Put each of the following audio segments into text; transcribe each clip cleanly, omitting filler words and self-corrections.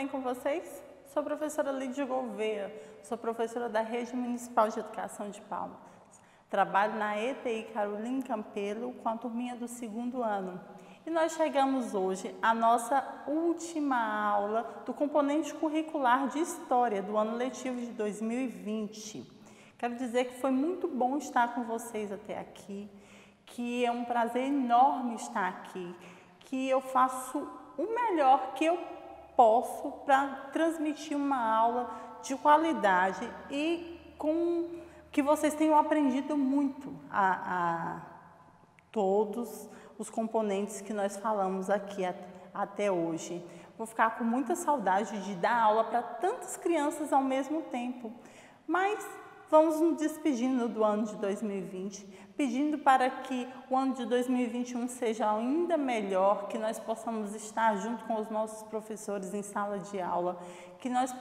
bem com vocês? Sou a professora Lídia Gouveia, sou professora da Rede Municipal de Educação de Palmas. Trabalho na ETI Caroline Campelo com a turminha do 2º ano. E nós chegamos hoje à nossa última aula do componente curricular de História do ano letivo de 2020. Quero dizer que foi muito bom estar com vocês até aqui, que é um prazer enorme estar aqui, que eu faço o melhor que eu posso para transmitir uma aula de qualidade e com que vocês tenham aprendido muito a todos os componentes que nós falamos aqui até hoje. Vou ficar com muita saudade de dar aula para tantas crianças ao mesmo tempo, mas vamos nos despedindo do ano de 2020, pedindo para que o ano de 2021 seja ainda melhor, que nós possamos estar junto com os nossos professores em sala de aula, que nós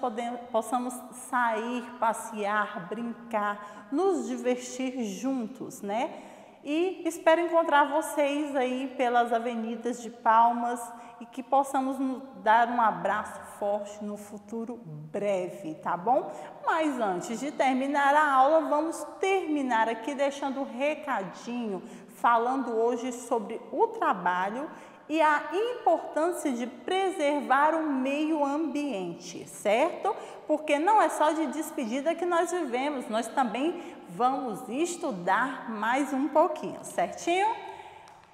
possamos sair, passear, brincar, nos divertir juntos, né? E espero encontrar vocês aí pelas avenidas de Palmas e que possamos nos dar um abraço forte no futuro breve, tá bom? Mas antes de terminar a aula, vamos terminar aqui deixando um recadinho, falando hoje sobre o trabalho e a importância de preservar o meio ambiente, certo? Porque não é só de despedida que nós vivemos, nós também vamos estudar mais um pouquinho, certinho?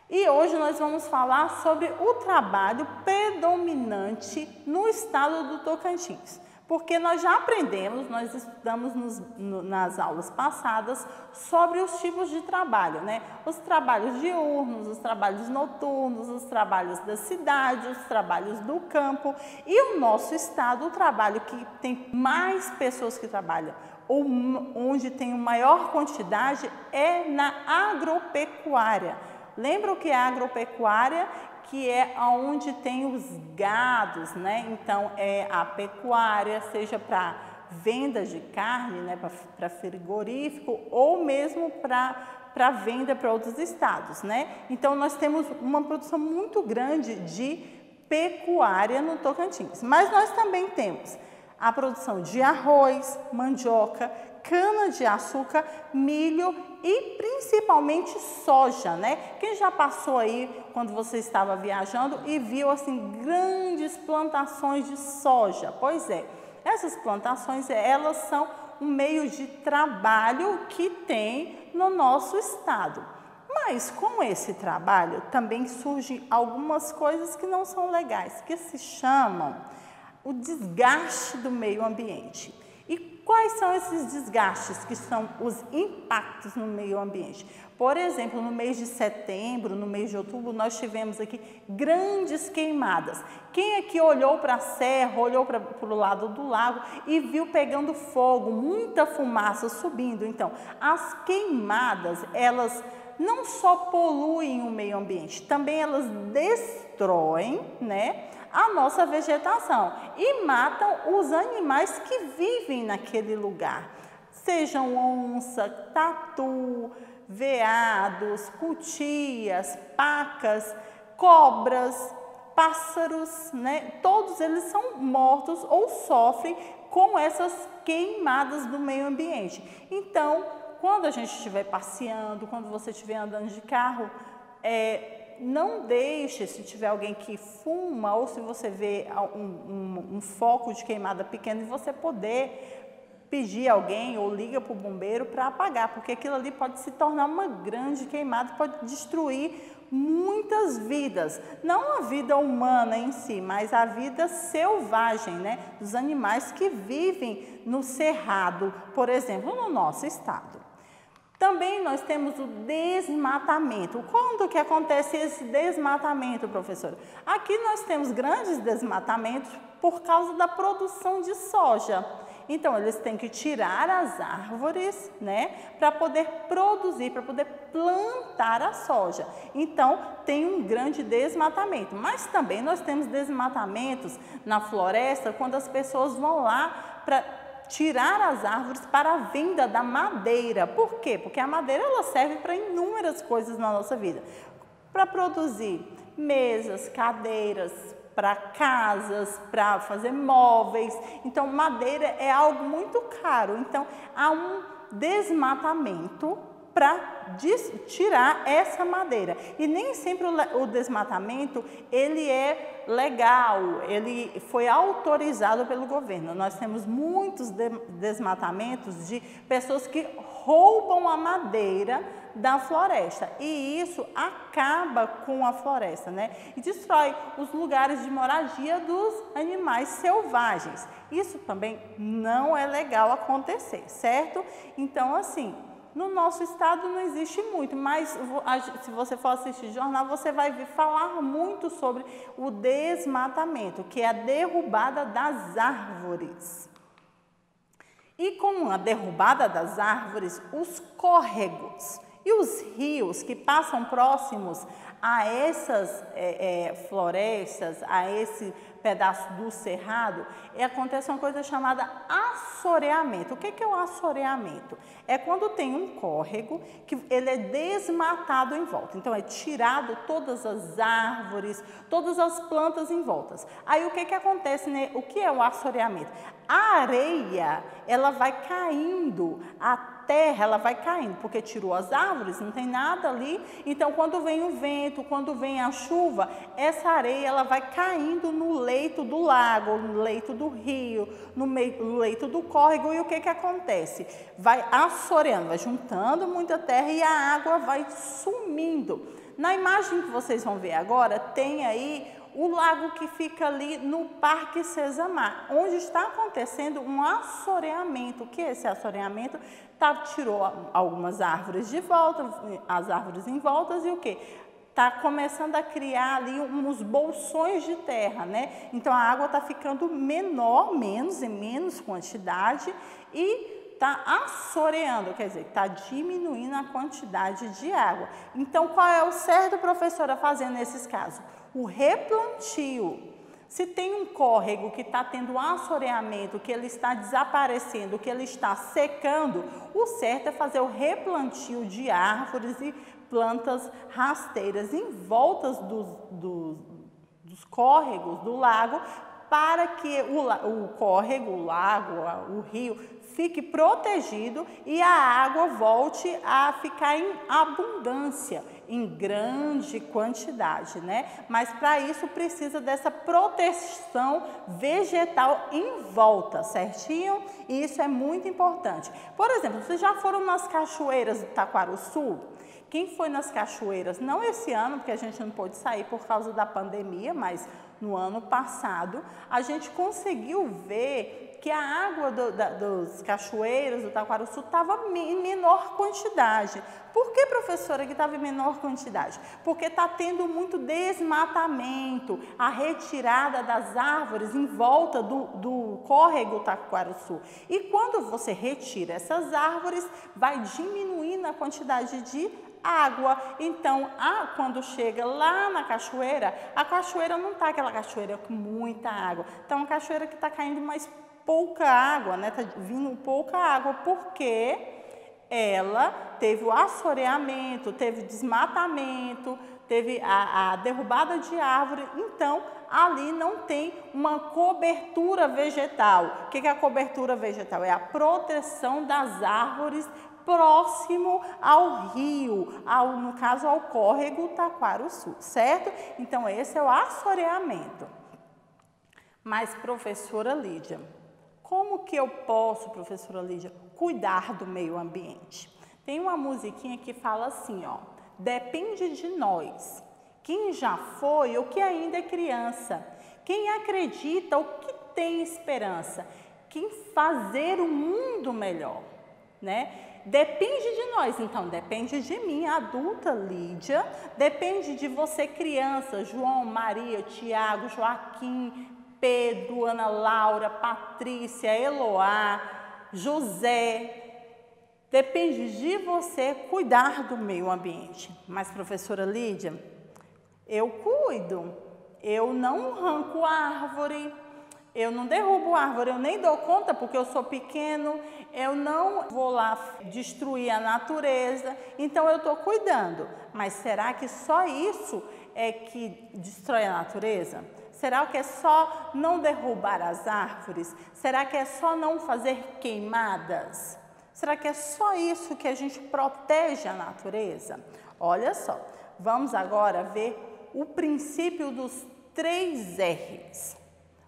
E hoje nós vamos falar sobre o trabalho predominante no estado do Tocantins. Porque nós já aprendemos, nós estudamos nas aulas passadas sobre os tipos de trabalho, né? Os trabalhos diurnos, os trabalhos noturnos, os trabalhos da cidade, os trabalhos do campo. E o nosso estado, o trabalho que tem mais pessoas que trabalham, ou onde tem maior quantidade, é na agropecuária. Lembra o que é agropecuária? Que é onde tem os gados, né? Então, é a pecuária, seja para venda de carne, né? Para frigorífico, ou mesmo para venda para outros estados, né? Então, nós temos uma produção muito grande de pecuária no Tocantins. Mas nós também temos a produção de arroz, mandioca, cana-de-açúcar, milho e principalmente soja, né? Quem já passou aí quando você estava viajando e viu assim grandes plantações de soja? Pois é, essas plantações, elas são um meio de trabalho que tem no nosso estado. Mas com esse trabalho também surgem algumas coisas que não são legais, que se chamam o desgaste do meio ambiente. E quais são esses desgastes que são os impactos no meio ambiente? Por exemplo, no mês de setembro, no mês de outubro, nós tivemos aqui grandes queimadas. Quem aqui olhou para a serra, olhou para o lado do lago e viu pegando fogo, muita fumaça subindo? Então, as queimadas, elas não só poluem o meio ambiente, também elas destroem, né, a nossa vegetação e matam os animais que vivem naquele lugar, sejam onça, tatu, veados, cutias, pacas, cobras, pássaros, né? Todos eles são mortos ou sofrem com essas queimadas do meio ambiente. Então, quando a gente estiver passeando, quando você estiver andando de carro, não deixe, se tiver alguém que fuma ou se você vê um foco de queimada pequeno, e você poder pedir alguém ou liga para o bombeiro para apagar, porque aquilo ali pode se tornar uma grande queimada, pode destruir muitas vidas, não a vida humana em si, mas a vida selvagem, né, dos animais que vivem no cerrado, por exemplo, no nosso estado. Também nós temos o desmatamento. Quando que acontece esse desmatamento, professora? Aqui nós temos grandes desmatamentos por causa da produção de soja. Então, eles têm que tirar as árvores, né, para poder produzir, para poder plantar a soja. Então, tem um grande desmatamento. Mas também nós temos desmatamentos na floresta quando as pessoas vão lá para tirar as árvores para a venda da madeira. Por quê? Porque a madeira ela serve para inúmeras coisas na nossa vida. Para produzir mesas, cadeiras, para casas, para fazer móveis. Então, madeira é algo muito caro. Então, há um desmatamento para tirar essa madeira. E nem sempre o desmatamento, ele é legal, ele foi autorizado pelo governo. Nós temos muitos desmatamentos de pessoas que roubam a madeira da floresta e isso acaba com a floresta, né? E destrói os lugares de moradia dos animais selvagens. Isso também não é legal acontecer, certo? Então, assim, no nosso estado não existe muito, mas se você for assistir jornal, você vai falar muito sobre o desmatamento, que é a derrubada das árvores. E com a derrubada das árvores, os córregos e os rios que passam próximos a essas florestas, a esse pedaço do cerrado, acontece uma coisa chamada assoreamento. O que é o assoreamento? É quando tem um córrego que ele é desmatado em volta. Então, é tirado todas as árvores, todas as plantas em volta. Aí, o que acontece, né? O que é o assoreamento? A areia, ela vai caindo, a terra, ela vai caindo, porque tirou as árvores, não tem nada ali. Então, quando vem o vento, quando vem a chuva, essa areia, ela vai caindo no leito do lago, no leito do rio, no leito do córrego. E o que acontece? Vai assoreando, vai juntando muita terra e a água vai sumindo. Na imagem que vocês vão ver agora, tem aí o lago que fica ali no Parque Sesama, onde está acontecendo um assoreamento. O que é esse assoreamento? Tirou algumas árvores de volta, as árvores em volta e o que? Está começando a criar ali uns bolsões de terra, né? Então, a água está ficando menos em menos quantidade e está assoreando, quer dizer, está diminuindo a quantidade de água. Então, qual é o certo, professora, fazer nesses casos? O replantio. Se tem um córrego que está tendo assoreamento, que ele está desaparecendo, que ele está secando, o certo é fazer o replantio de árvores e plantas rasteiras em voltas dos córregos, do lago, para que o córrego, o lago, o rio, fique protegido e a água volte a ficar em abundância, em grande quantidade, né? Mas para isso precisa dessa proteção vegetal em volta, certinho? E isso é muito importante. Por exemplo, vocês já foram nas cachoeiras do Taquaruçu? Quem foi nas cachoeiras, não esse ano, porque a gente não pôde sair por causa da pandemia, mas no ano passado, a gente conseguiu ver que a água dos cachoeiros do Taquaruçu estava em menor quantidade. Por que, professora, que estava em menor quantidade? Porque está tendo muito desmatamento, a retirada das árvores em volta do córrego Taquaruçu. E quando você retira essas árvores, vai diminuindo a quantidade de água. Então, quando chega lá na cachoeira, a cachoeira não está aquela cachoeira com muita água. Então, uma cachoeira que está caindo mais pouca água, né? Está vindo pouca água, porque ela teve o assoreamento, teve desmatamento, teve a derrubada de árvore. Então, ali não tem uma cobertura vegetal. O que é a cobertura vegetal? É a proteção das árvores próximo ao rio, no caso ao córrego Taquaruçu, certo? Então, esse é o assoreamento. Mas, professora Lídia, como que eu posso, professora Lídia, cuidar do meio ambiente? Tem uma musiquinha que fala assim, ó, depende de nós, quem já foi ou que ainda é criança, quem acredita ou que tem esperança, quem fazer o mundo melhor, né? Depende de nós, então, depende de mim, adulta Lídia, depende de você, criança, João, Maria, Tiago, Joaquim, Pedro, Ana Laura, Patrícia, Eloá, José. Depende de você cuidar do meio ambiente. Mas, professora Lídia, eu cuido, eu não arranco árvore, eu não derrubo árvore, eu nem dou conta porque eu sou pequeno, eu não vou lá destruir a natureza, então eu estou cuidando. Mas será que só isso é que destrói a natureza? Será que é só não derrubar as árvores? Será que é só não fazer queimadas? Será que é só isso que a gente protege a natureza? Olha só, vamos agora ver o princípio dos 3 R's.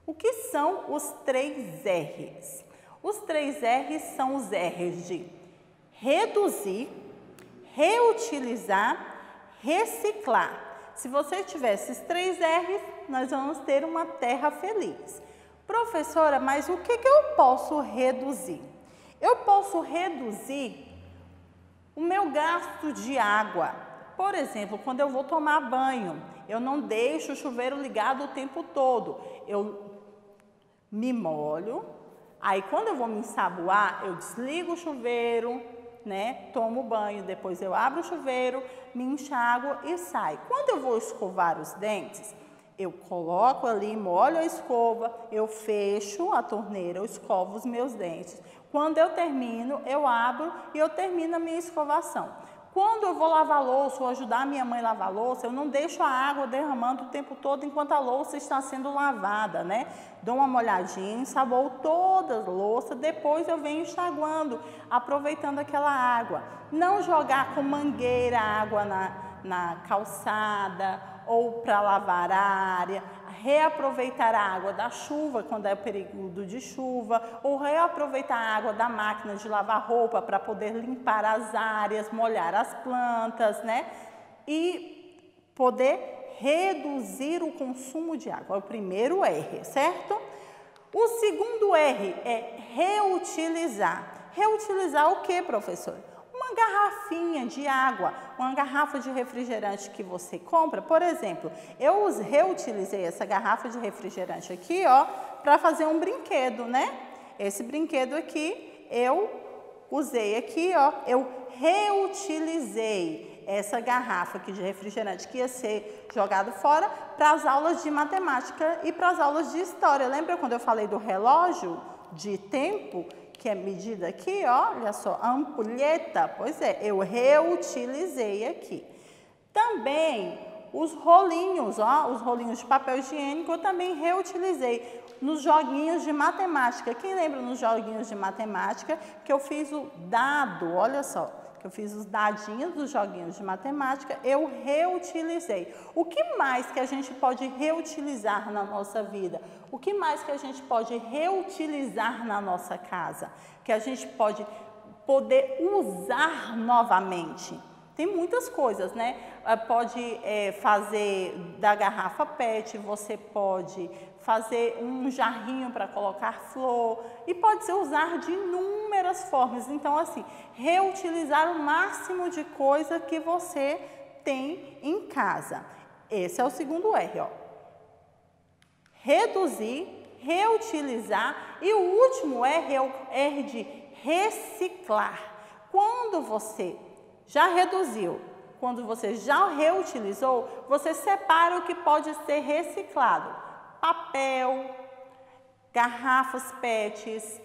O que são os 3 R's? Os 3 R's são os R's de reduzir, reutilizar, reciclar. Se você tiver esses 3 R's, nós vamos ter uma terra feliz. Professora, mas o que eu posso reduzir? Eu posso reduzir o meu gasto de água. Por exemplo, quando eu vou tomar banho, eu não deixo o chuveiro ligado o tempo todo. Eu me molho, aí quando eu vou me ensaboar, eu desligo o chuveiro, né? Tomo banho, depois eu abro o chuveiro, me enxago e saio. Quando eu vou escovar os dentes, eu coloco ali, molho a escova, eu fecho a torneira, eu escovo os meus dentes. Quando eu termino, eu abro e eu termino a minha escovação. Quando eu vou lavar louça ou ajudar a minha mãe a lavar louça, eu não deixo a água derramando o tempo todo enquanto a louça está sendo lavada, né? Dou uma molhadinha, ensaboo toda a louça, depois eu venho enxaguando, aproveitando aquela água. Não jogar com mangueira água na calçada ou para lavar a área. Reaproveitar a água da chuva, quando é período de chuva, ou reaproveitar a água da máquina de lavar roupa para poder limpar as áreas, molhar as plantas, né? E poder reduzir o consumo de água. É o primeiro R, certo? O segundo R é reutilizar. Reutilizar o que, professor? Uma garrafinha de água, uma garrafa de refrigerante que você compra, por exemplo, eu reutilizei essa garrafa de refrigerante aqui, ó, para fazer um brinquedo, né? Esse brinquedo aqui, eu usei aqui, ó, eu reutilizei essa garrafa aqui de refrigerante que ia ser jogado fora para as aulas de matemática e para as aulas de história. Lembra quando eu falei do relógio de tempo? Que é medida aqui, ó, olha só, a ampulheta, pois é, eu reutilizei aqui. Também os rolinhos, ó, os rolinhos de papel higiênico, eu também reutilizei nos joguinhos de matemática. Quem lembra nos joguinhos de matemática que eu fiz o dado, olha só, que eu fiz os dadinhos dos joguinhos de matemática, eu reutilizei. O que mais que a gente pode reutilizar na nossa vida? O que mais que a gente pode reutilizar na nossa casa? Que a gente pode poder usar novamente? Tem muitas coisas, né? Pode fazer da garrafa PET, você pode fazer um jarrinho para colocar flor e pode ser usar de inúmeras formas. Então, assim, reutilizar o máximo de coisa que você tem em casa. Esse é o segundo R, ó. Reduzir, reutilizar e o último R é o R de reciclar. Quando você já reduziu, quando você já reutilizou, você separa o que pode ser reciclado. Papel, garrafas PETs,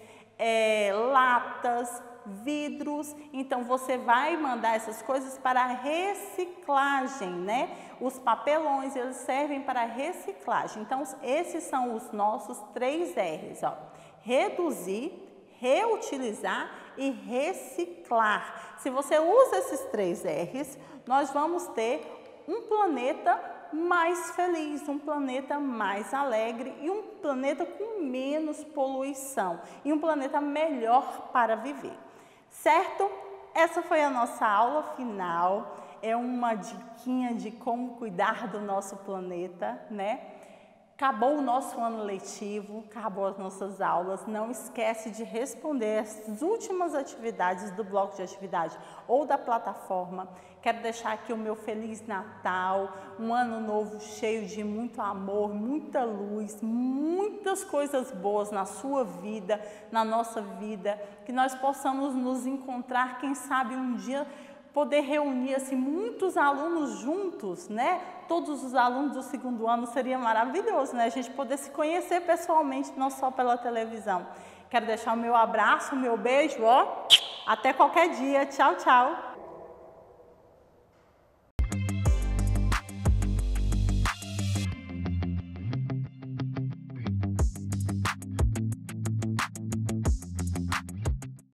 latas, vidros. Então, você vai mandar essas coisas para a reciclagem, né? Os papelões, eles servem para reciclagem. Então, esses são os nossos 3 R's, ó. Reduzir, reutilizar e reciclar. Se você usa esses 3 R's, nós vamos ter um planeta mais feliz, um planeta mais alegre e um planeta com menos poluição e um planeta melhor para viver. Certo? Essa foi a nossa aula final. É uma diquinha de como cuidar do nosso planeta, né? Acabou o nosso ano letivo, acabou as nossas aulas. Não esquece de responder as últimas atividades do bloco de atividade ou da plataforma. Quero deixar aqui o meu Feliz Natal, um ano novo cheio de muito amor, muita luz, muitas coisas boas na sua vida, na nossa vida. Que nós possamos nos encontrar, quem sabe um dia poder reunir assim, muitos alunos juntos, né? Todos os alunos do segundo ano, seria maravilhoso, né? A gente poder se conhecer pessoalmente, não só pela televisão. Quero deixar o meu abraço, o meu beijo, ó. Até qualquer dia. Tchau, tchau.